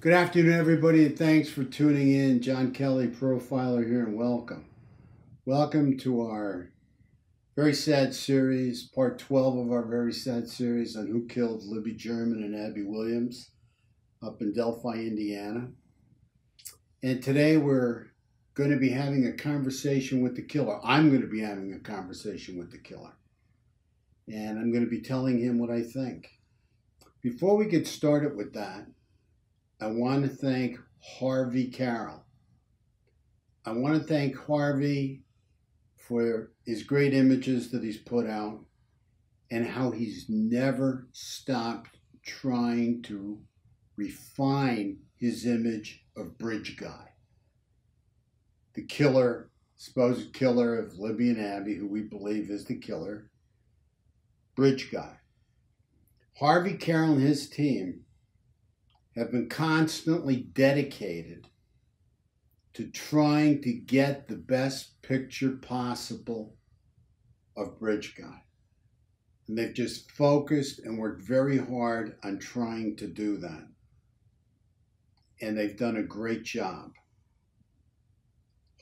Good afternoon, everybody, and thanks for tuning in. John Kelly, Profiler here, and welcome. Welcome to our very sad series, part 12 of our very sad series on who killed Libby and Abby Williams up in Delphi, Indiana. And today we're going to be having a conversation with the killer. I'm going to be having a conversation with the killer. And I'm going to be telling him what I think. Before we get started with that, I want to thank Harvey Carroll. I want to thank Harvey for his great images that he's put out and how he's never stopped trying to refine his image of Bridge Guy. The killer, supposed killer of Libby and Abby, who we believe is the killer, Bridge Guy. Harvey Carroll and his team have been constantly dedicated to trying to get the best picture possible of Bridge Guy. And they've just focused and worked very hard on trying to do that. And they've done a great job.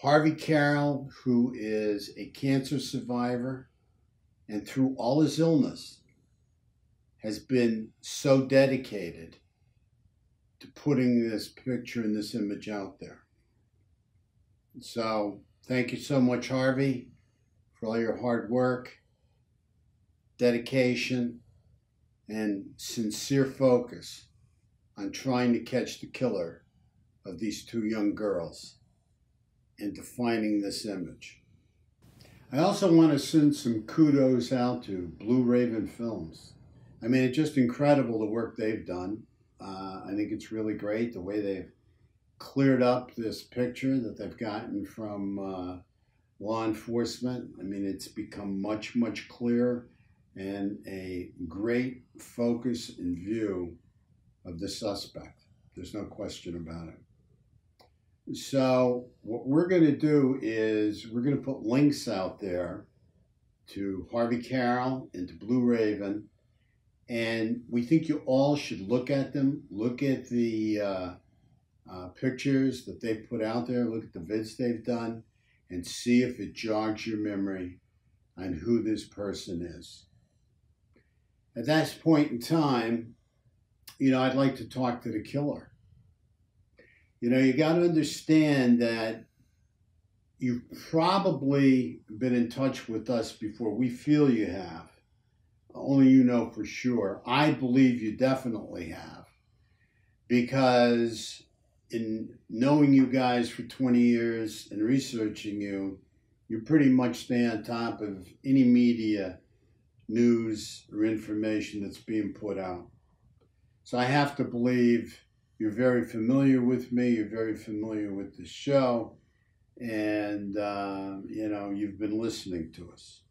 Harvey Carroll, who is a cancer survivor, and through all his illness, has been so dedicated to putting this picture and this image out there. So thank you so much, Harvey, for all your hard work, dedication, and sincere focus on trying to catch the killer of these two young girls and defining this image. I also want to send some kudos out to BlueRavenFilms. I mean, it's just incredible the work they've done. I think it's really great the way they've cleared up this picture that they've gotten from law enforcement. I mean, it's become much, much clearer and a great focus and view of the suspect. There's no question about it. So what we're going to do is we're going to put links out there to Harvey Carroll and to Blue Raven. And we think you all should look at them, look at the pictures that they put out there, look at the vids they've done, and see if it jogs your memory on who this person is. At that point in time, I'd like to talk to the killer. You got to understand that you've probably been in touch with us before. We feel you have. Only you know for sure. I believe you definitely have. Because in knowing you guys for 20 years and researching you, you pretty much stay on top of any media, news, or information that's being put out. So I have to believe you're very familiar with me, you're very familiar with the show, and, you've been listening to us.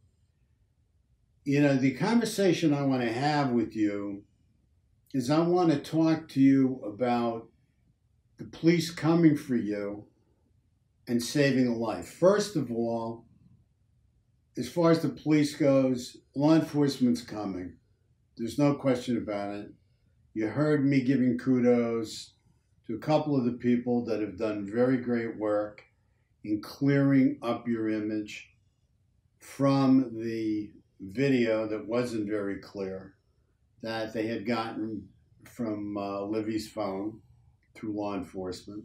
The conversation I want to have with you is I want to talk to you about the police coming for you and saving a life. First of all, as far as the police goes, law enforcement's coming. There's no question about it. You heard me giving kudos to a couple of the people that have done very great work in clearing up your image from the video that wasn't very clear that they had gotten from Livy's phone through law enforcement.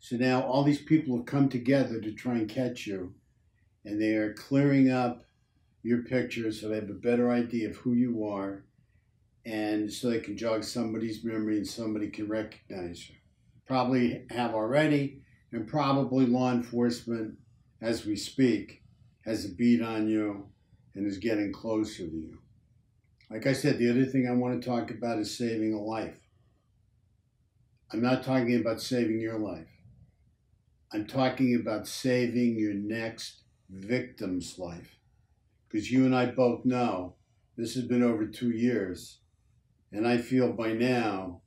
So now all these people have come together to try and catch you, and they are clearing up your picture so they have a better idea of who you are, and so they can jog somebody's memory and somebody can recognize you. Probably have already, and probably law enforcement, as we speak, has a beat on you and is getting closer to you. Like I said, the other thing I want to talk about is saving a life. I'm not talking about saving your life. I'm talking about saving your next victim's life. Because you and I both know this has been over 2 years, and I feel by now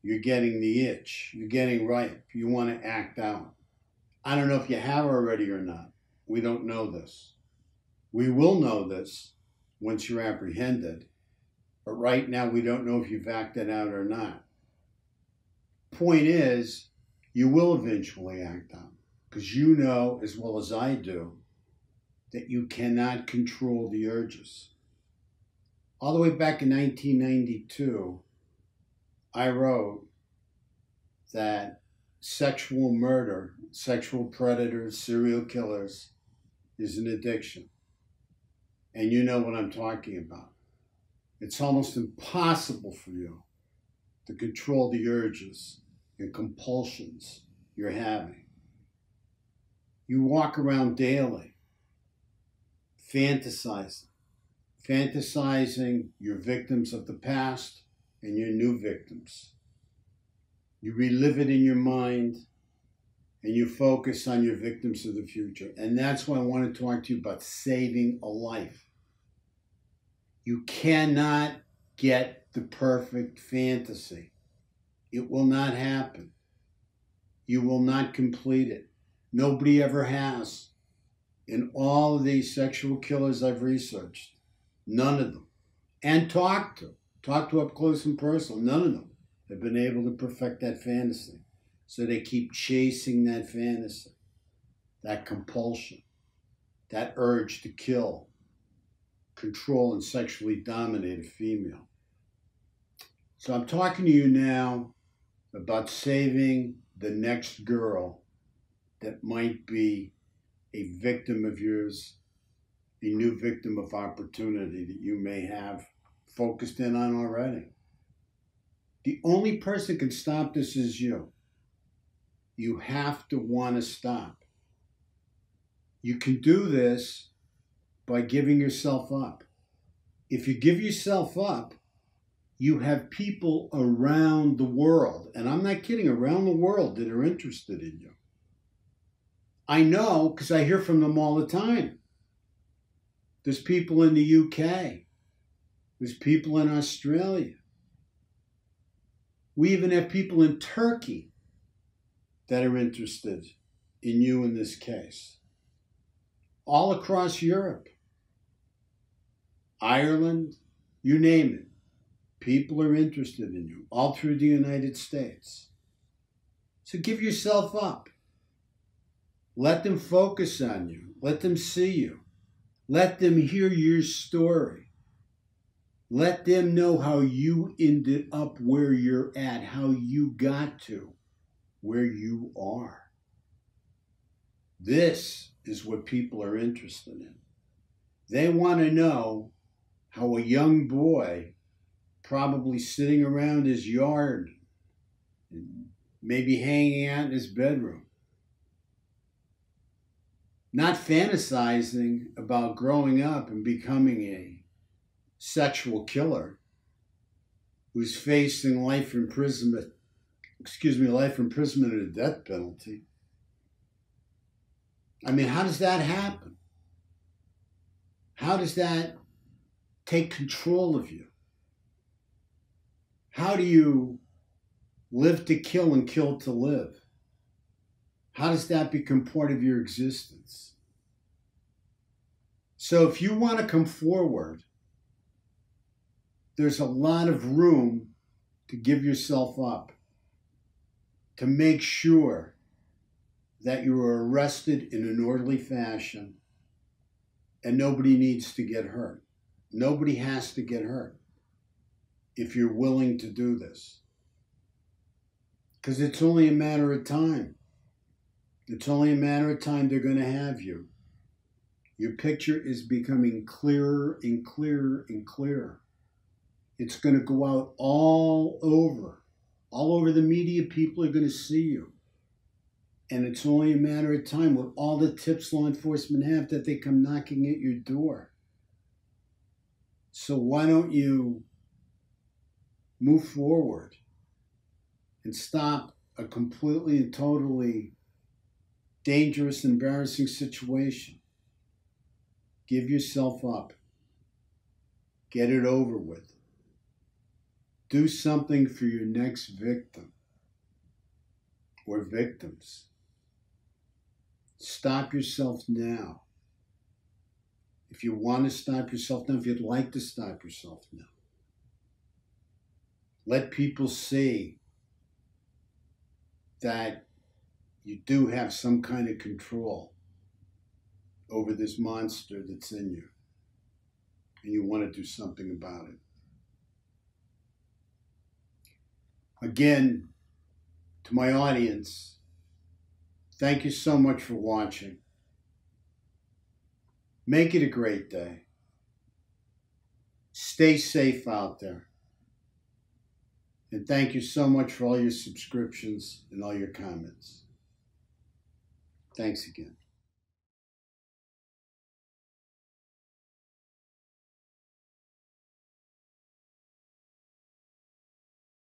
you're getting the itch. You're getting ripe. You want to act out. I don't know if you have already or not. We don't know this. We will know this once you're apprehended, but right now we don't know if you've acted out or not. point is, you will eventually act out because you know as well as I do that you cannot control the urges. All the way back in 1992, I wrote that sexual murder, sexual predators, serial killers is an addiction. And you know what I'm talking about. It's almost impossible for you to control the urges and compulsions you're having. You walk around daily fantasizing your victims of the past and your new victims. You relive it in your mind and you focus on your victims of the future. And that's why I want to talk to you about saving a life. You cannot get the perfect fantasy. It will not happen. You will not complete it. Nobody ever has. In all of these sexual killers I've researched, none of them, and talked to up close and personal, none of them have been able to perfect that fantasy. So they keep chasing that fantasy, that compulsion, that urge to kill, control, and sexually dominate a female. So I'm talking to you now about saving the next girl that might be a victim of yours, a new victim of opportunity that you may have focused in on already. The only person can stop this is you. You have to want to stop. You can do this by giving yourself up. If you give yourself up, you have people around the world, and I'm not kidding, around the world that are interested in you. I know because I hear from them all the time. There's people in the UK. There's people in Australia. We even have people in Turkey that are interested in you in this case. All across Europe, Ireland, you name it. People are interested in you, all through the United States. So give yourself up. Let them focus on you. Let them see you. Let them hear your story. Let them know how you ended up where you're at, how you got to where you are. This is what people are interested in. They want to know how a young boy, probably sitting around his yard, maybe hanging out in his bedroom, not fantasizing about growing up and becoming a sexual killer who's facing life imprisonment and a death penalty. I mean, how does that happen? How does that take control of you? How do you live to kill and kill to live? How does that become part of your existence? So if you want to come forward, there's a lot of room to give yourself up, to make sure that you are arrested in an orderly fashion and nobody needs to get hurt. Nobody has to get hurt if you're willing to do this. Because it's only a matter of time. It's only a matter of time they're going to have you. Your picture is becoming clearer and clearer and clearer. It's going to go out all over the media. People are going to see you. And it's only a matter of time with all the tips law enforcement have that they come knocking at your door. So why don't you move forward and stop a completely and totally dangerous, embarrassing situation? Give yourself up. Get it over with. Do something for your next victim or victims. Stop yourself now. If you want to stop yourself now, if you'd like to stop yourself now, let people see that you do have some kind of control over this monster that's in you, and you want to do something about it. Again, to my audience, thank you so much for watching. Make it a great day. Stay safe out there. And thank you so much for all your subscriptions and all your comments. Thanks again.